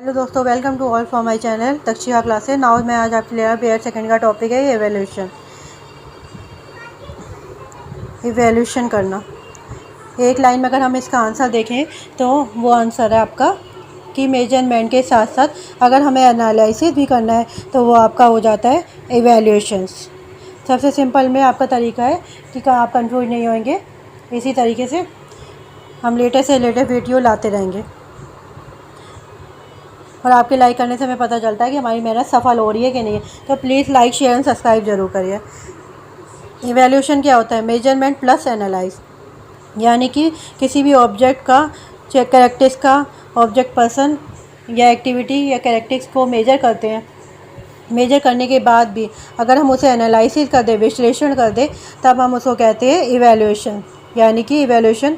Hello दोस्तों, welcome to all for my channel Takshika classes. Now मैं आज आपके लिए BEd सेकंड का टॉपिक है इवैल्यूएशन करना। एक लाइन में अगर हम इसका आंसर देखें तो वो आंसर है आपका कि मेजरमेंट के साथ साथ अगर हमें एनालिसिस भी करना है तो वो आपका हो जाता है इवैल्यूएशंस। सबसे सिंपल में आपका तरीका है कि आप कंफ्यूज नहीं होंगे। इसी तरीके से हम लेटेस्ट से लेटेस्ट वीडियो लाते रहेंगे और आपके लाइक करने से हमें पता चलता है कि हमारी मेहनत सफल हो रही है कि नहीं है। तो please like, share and subscribe जरूर करिए। इवैल्यूएशन क्या होता है? मेजरमेंट प्लस एनालाइज, यानी कि किसी भी ऑब्जेक्ट का कैरेक्टरिस्टिक्स का ऑब्जेक्ट पर्सन या एक्टिविटी या कैरेक्टरिस्टिक्स को मेजर करते हैं। मेजर करने के बाद भी अगर हम उसे एनालिसिस कर दें, विश्लेषण कर दें, तब हम उसको कहते हैं इवैल्यूएशन। यानी कि इवैल्यूएशन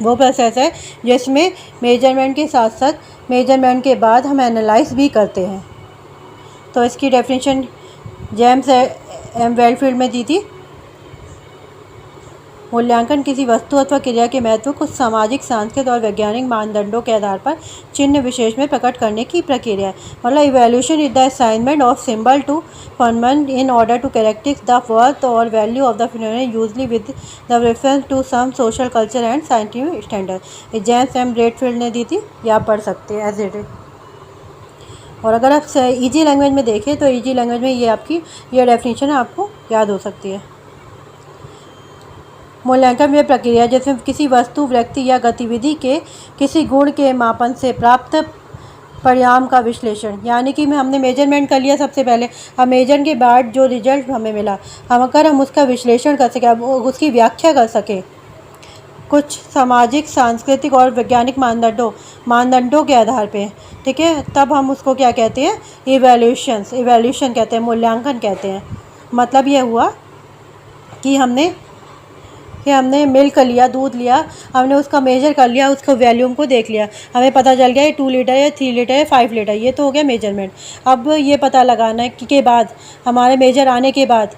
वो प्रोसेस है जिसमें मेजरमेंट के साथ साथ मेजरमेंट के बाद हम एनालाइज भी करते हैं। तो इसकी डेफिनेशन जेम्स एम वेलफील्ड में दी थी। मूल्यांकन किसी वस्तु अथवा क्रिया के महत्व को सामाजिक, सांस्कृतिक और वैज्ञानिक मानदंडों के आधार पर चिन्ह विशेष में प्रकट करने की प्रक्रिया है। मतलब evaluation is the assignment of symbol to phenomenon in order to characteristics the worth और value of the phenomenon usually with the reference to some social, culture and scientific standard. ये जेम्स एम वेलफील्ड ने दी थी, ये आप पढ़ सकते हैं एज इट इज। और अगर आप ईजी लैंग्वेज में देखें तो ईजी लैंग्वेज में ये आपकी ये डेफिनेशन आपको याद हो सकती है। मूल्यांकन में प्रक्रिया जिसमें किसी वस्तु, व्यक्ति या गतिविधि के किसी गुण के मापन से प्राप्त परिणाम का विश्लेषण। यानी कि हमने मेजरमेंट कर लिया सबसे पहले, अब मेजर के बाद जो रिजल्ट हमें मिला, हम उसका विश्लेषण कर सकें, उसकी व्याख्या कर सकें कुछ सामाजिक, सांस्कृतिक और वैज्ञानिक मानदंडों के आधार पे, ठीक है, तब हम उसको क्या कहते हैं? इवैल्यूएशन कहते हैं, मूल्यांकन कहते हैं। मतलब ये हुआ कि हमने मिल्क लिया, दूध लिया, हमने उसका मेजर कर लिया, उसको वैल्यूम को देख लिया, हमें पता चल गया ये 2 लीटर है, 3 लीटर है, 5 लीटर, ये तो हो गया मेजरमेंट। अब ये पता लगाना है के बाद, हमारे मेजर आने के बाद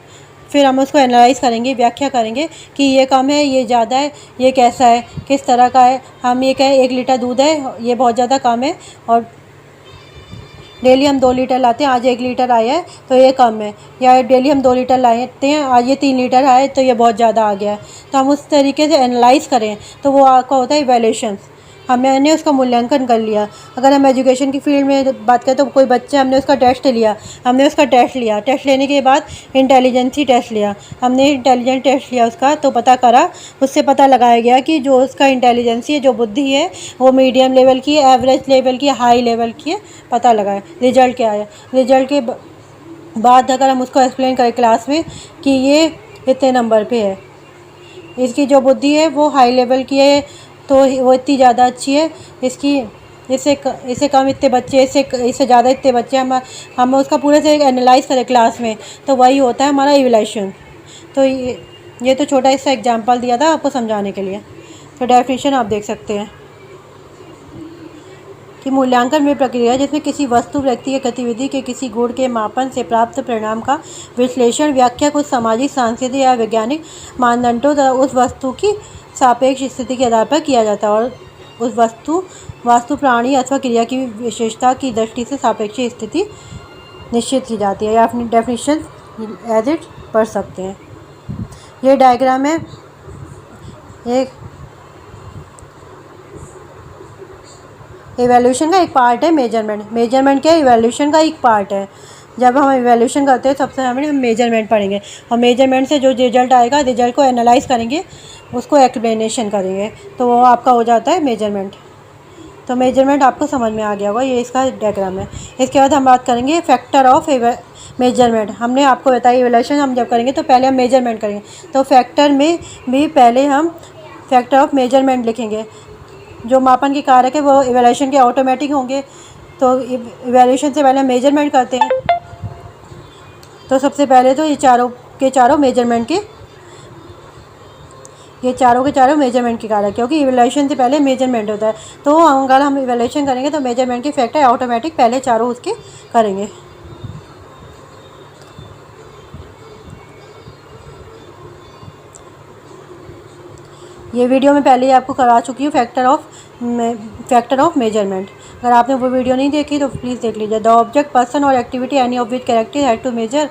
फिर हम उसको एनालाइज करेंगे, व्याख्या करेंगे कि ये कम है, ये ज़्यादा है, ये कैसा है, किस तरह का है। हम ये कहें 1 लीटर दूध है, ये बहुत ज़्यादा कम है, और डेली हम 2 लीटर लाते हैं, आज 1 लीटर आया है तो ये कम है। या डेली हम 2 लीटर लाते हैं, आज ये 3 लीटर आए तो ये बहुत ज़्यादा आ गया है। तो हम उस तरीके से एनालाइज करें तो वो आपका होता है इवैल्यूएशन। हमने उसका मूल्यांकन कर लिया। अगर हम एजुकेशन की फील्ड में बात करें तो कोई बच्चे, हमने उसका टेस्ट लिया, टेस्ट लेने के बाद इंटेलिजेंसी टेस्ट लिया, हमने इंटेलिजेंस टेस्ट लिया उसका, तो पता करा, उससे पता लगाया गया कि जो उसका इंटेलिजेंसी है, जो बुद्धि है, वो मीडियम लेवल की है, एवरेज लेवल की है, हाई लेवल की है, पता लगाया। रिजल्ट क्या आया? रिजल्ट के बाद अगर हम उसको एक्सप्लेन करें क्लास में कि ये इतने नंबर पे है, इसकी जो बुद्धि है वो हाई लेवल की है तो वो इतनी ज़्यादा अच्छी है, इससे कम इतने बच्चे, इससे ज़्यादा इतने बच्चे, हम उसका पूरे से एनालाइज करें क्लास में, तो वही होता है हमारा इवैल्यूएशन। तो ये तो छोटा सा एग्जांपल दिया था आपको समझाने के लिए। तो डेफिनेशन आप देख सकते हैं कि मूल्यांकन में प्रक्रिया जिसमें किसी वस्तु, व्यक्ति या गतिविधि के किसी गुण के मापन से प्राप्त परिणाम का विश्लेषण, व्याख्या कुछ सामाजिक, सांस्कृतिक या वैज्ञानिक मानदंडों द्वारा उस वस्तु की सापेक्ष स्थिति के आधार पर किया जाता है, और उस वास्तु, प्राणी अथवा क्रिया की विशेषता की दृष्टि से सापेक्ष स्थिति निश्चित की जाती है। या अपनी डेफिनेशन एज इट पढ़ सकते हैं। ये डायग्राम है एक इवैल्यूएशन का एक पार्ट है मेजरमेंट क्या है? इवैल्यूएशन का एक पार्ट है। जब हम इवैल्यूएशन करते हैं सबसे पहले हम मेजरमेंट पढ़ेंगे, और मेजरमेंट से जो रिजल्ट आएगा, रिजल्ट को एनालाइज करेंगे, उसको एक्सप्लेनेशन करेंगे, तो वो आपका हो जाता है मेजरमेंट। तो मेजरमेंट आपको समझ में आ गया होगा, ये इसका डायग्राम है। इसके बाद हम बात करेंगे फैक्टर ऑफ मेजरमेंट। हमने आपको बताया इवैल्यूएशन हम जब करेंगे तो पहले हम मेजरमेंट करेंगे, तो फैक्टर में भी पहले हम फैक्टर ऑफ मेजरमेंट लिखेंगे। जो मापन के कारक है वो इवैल्यूएशन के ऑटोमेटिक होंगे, तो इवैल्यूएशन से पहले हम मेजरमेंट करते हैं। तो सबसे पहले तो ये चारों के चारों मेजरमेंट के कारक, क्योंकि इवैल्यूएशन से पहले मेजरमेंट होता है। तो अगर हम इवैल्यूएशन करेंगे तो मेजरमेंट के फैक्टर ऑटोमेटिक पहले चारों उसके करेंगे। ये वीडियो में पहले ही आपको करा चुकी हूँ फैक्टर ऑफ मेजरमेंट। अगर आपने वो वीडियो नहीं देखी तो प्लीज़ देख लीजिए। द ऑब्जेक्ट, पर्सन और activity any of which character had to measure.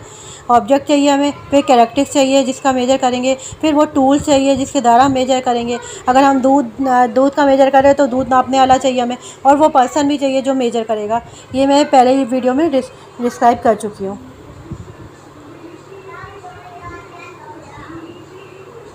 Object चाहिए हमें, फिर कैरेक्टरिस्टिक्स चाहिए जिसका मेजर करेंगे, फिर वो टूल चाहिए जिसके द्वारा हम मेजर करेंगे। अगर हम दूध का मेजर करें तो दूध नापने वाला चाहिए हमें, और वो पर्सन भी चाहिए जो मेजर करेगा। ये मैं पहले ही वीडियो में डिस्क्राइब कर चुकी हूँ।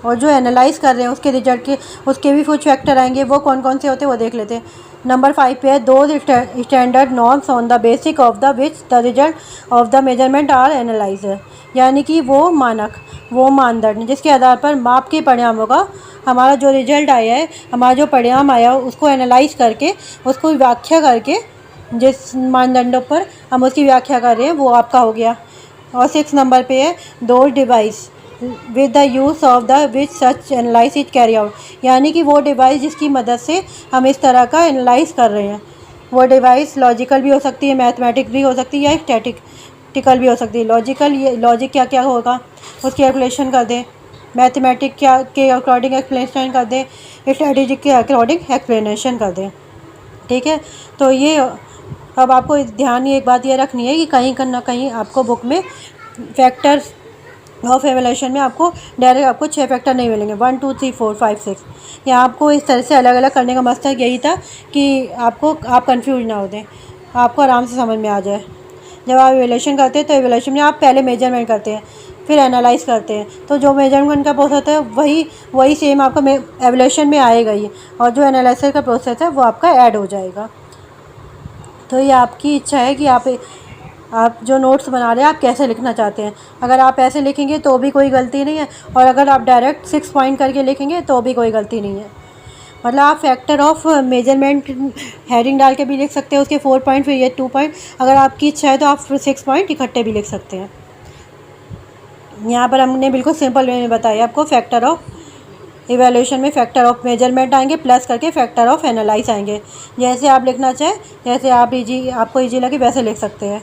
और जो एनालाइज कर रहे हैं उसके रिजल्ट के, उसके भी कुछ फैक्टर आएंगे, वो कौन कौन से होते हैं वो देख लेते हैं। नंबर 5 पे है, दो standard norms on the basic of the which the result of the measurement are analyser. यानी कि वो मानक, वो मानदंड जिसके आधार पर माप के परिणामों का हमारा जो रिजल्ट आया है, हमारा जो परिणाम आया उसको एनालाइज करके, उसको व्याख्या करके, जिस मानदंडों पर हम उसकी व्याख्या कर रहे हैं वो आपका हो गया। और 6 नंबर पे है, दो device with the use of the which such analyse is carry out. यानी कि वो डिवाइस जिसकी मदद से हम इस तरह का एनालाइज कर रहे हैं। वो डिवाइस लॉजिकल भी हो सकती है, मैथमेटिक भी हो सकती है, या स्टैटिस्टिकल भी हो सकती है। लॉजिकल, ये लॉजिक क्या क्या होगा उसकी कैलकुलेशन कर दें, मैथमेटिक क्या के अकॉर्डिंग एक्सप्लेनेशन कर दें, स्ट्रेटेजिक के अकॉर्डिंग एक्सप्लेनेशन कर दें। ठीक है, तो ये अब आपको ध्यान एक बात ये रखनी है कि कहीं ना कहीं आपको बुक में फैक्टर्स ऑफ एवोल्यूशन में आपको डायरेक्ट आपको 6 फैक्टर नहीं मिलेंगे, 1 2 3 4 5 6। या आपको इस तरह से अलग अलग करने का मकसद यही था कि आप कंफ्यूज ना हो दें, आपको आराम से समझ में आ जाए। जब आप एवोल्यूशन करते हैं तो एवोल्यूशन में आप पहले मेजरमेंट करते हैं, फिर एनालाइज करते हैं, तो जो मेजरमेंट का प्रोसेस होता है वही सेम आपका एवोल्यूशन में आएगा ही, और जो एनालिसिस का प्रोसेस है वो आपका ऐड हो जाएगा। तो ये आपकी इच्छा है कि आप जो नोट्स बना रहे हैं आप कैसे लिखना चाहते हैं। अगर आप ऐसे लिखेंगे तो भी कोई गलती नहीं है, और अगर आप डायरेक्ट 6 पॉइंट करके लिखेंगे तो भी कोई गलती नहीं है। मतलब आप फैक्टर ऑफ मेजरमेंट हेडिंग डाल के भी लिख सकते हैं, उसके 4 पॉइंट, फिर ये 2 पॉइंट। अगर आपकी इच्छा है तो आप 6 पॉइंट इकट्ठे भी लिख सकते हैं। यहाँ पर हमने बिल्कुल सिंपल वे में बताया आपको। फैक्टर ऑफ इवैल्यूएशन में फैक्टर ऑफ मेजरमेंट आएंगे, प्लस करके फैक्टर ऑफ एनालाइज आएंगे। जैसे आप लिखना चाहें, जैसे आपको ईजी लगे वैसे लिख सकते हैं।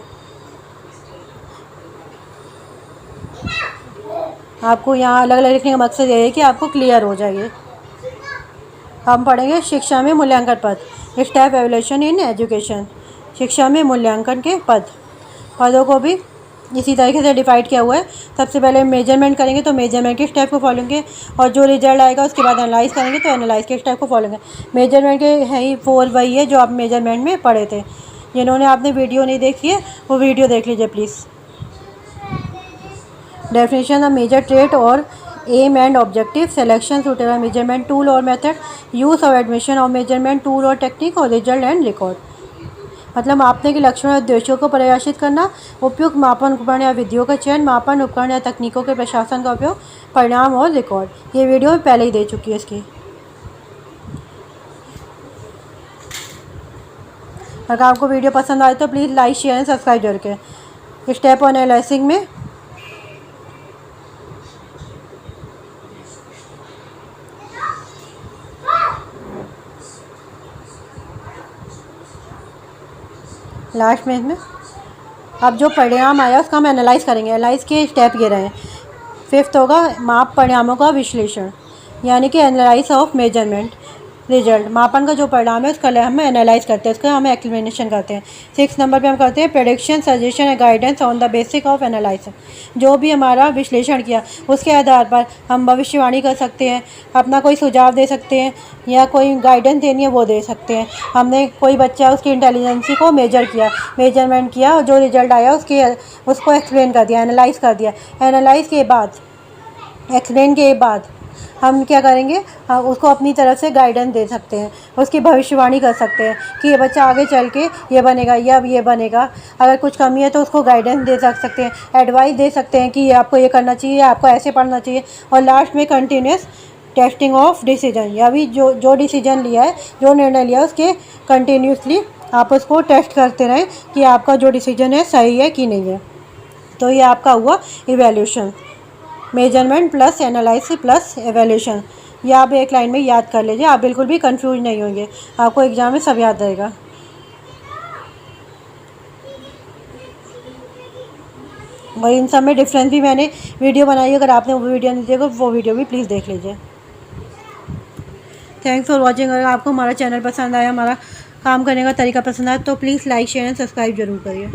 आपको यहाँ अलग अलग लिखने का मकसद ये है कि आपको क्लियर हो जाए। हम पढ़ेंगे शिक्षा में मूल्यांकन पद, स्टेप एवोल्यूशन इन एजुकेशन। शिक्षा में मूल्यांकन के पदों को भी इसी तरीके से डिवाइड किया हुआ है। सबसे पहले मेजरमेंट करेंगे तो मेजरमेंट के स्टेप को फॉलो करेंगे, और जो रिजल्ट आएगा उसके बाद एनालाइज करेंगे तो एनालाइज के स्टेप को फॉलो करेंगे। मेजरमेंट के है ही 4 वही है जो आप मेजरमेंट में पढ़े थे। जिन्होंने आपने वीडियो नहीं देखी है वो वीडियो देख लीजिए please. Definition of measure trait और aim and objective, selection suitable measurement tool और method, use of admission of measurement tool और टेक्निक, और रिजल्ट एंड रिकॉर्ड। मतलब मापने के लक्षण और उद्देश्यों को परिभाषित करना, उपयुक्त मापन उपकरण या विधियों का चयन, मापन उपकरण या तकनीकों के प्रशासन का उपयोग, परिणाम और रिकॉर्ड। ये वीडियो पहले ही दे चुकी है इसकी। अगर आपको वीडियो पसंद आए तो please like share and subscribe जरूर करें। स्टेप ऑन एनालाइसिंग में लास्ट में इसमें अब जो परिणाम आया उसका हम एनालाइज करेंगे। एनालाइज के स्टेप ये रहे। 5th होगा माप परिणामों का विश्लेषण, यानी कि एनालाइज ऑफ मेजरमेंट रिजल्ट। मापन का जो परिणाम है उसका हम एनालाइज करते हैं, उसका हम एक्सप्लेनेशन करते हैं। 6 नंबर पे हम करते हैं prediction, suggestion and guidance on the basic of analysis. जो भी हमारा विश्लेषण किया उसके आधार पर हम भविष्यवाणी कर सकते हैं, अपना कोई सुझाव दे सकते हैं, या कोई गाइडेंस देनी है वो दे सकते हैं। हमने कोई बच्चा उसकी इंटेलिजेंसी को मेजरमेंट किया और जो रिजल्ट आया उसको एक्सप्लेन कर दिया, एनालाइज कर दिया। एनालाइज के बाद, एक्सप्लेन के बाद हम क्या करेंगे, उसको अपनी तरफ से गाइडेंस दे सकते हैं, उसकी भविष्यवाणी कर सकते हैं कि ये बच्चा आगे चल के ये बनेगा या अब ये बनेगा। अगर कुछ कमी है तो उसको गाइडेंस दे सकते हैं, एडवाइस दे सकते हैं कि आपको ये करना चाहिए, आपको ऐसे पढ़ना चाहिए। और लास्ट में कंटिन्यूस टेस्टिंग ऑफ डिसीजन, या भी जो डिसीजन लिया है, जो निर्णय लिया है उसके कंटिन्यूसली आप उसको टेस्ट करते रहें कि आपका जो डिसीजन है सही है कि नहीं है। तो ये आपका हुआ evaluation, measurement plus analysis plus evolution. ये आप एक लाइन में याद कर लीजिए, आप बिल्कुल भी कंफ्यूज नहीं होंगे, आपको एग्जाम में सब याद रहेगा। और इन सब में डिफरेंस भी मैंने वीडियो बनाई है, अगर आपने वो वीडियो नहीं देखा वो वीडियो भी प्लीज़ देख लीजिए। Thanks for watching. अगर आपको हमारा चैनल पसंद आया, हमारा काम करने का तरीका पसंद आए तो please like share and subscribe ज़रूर करिए।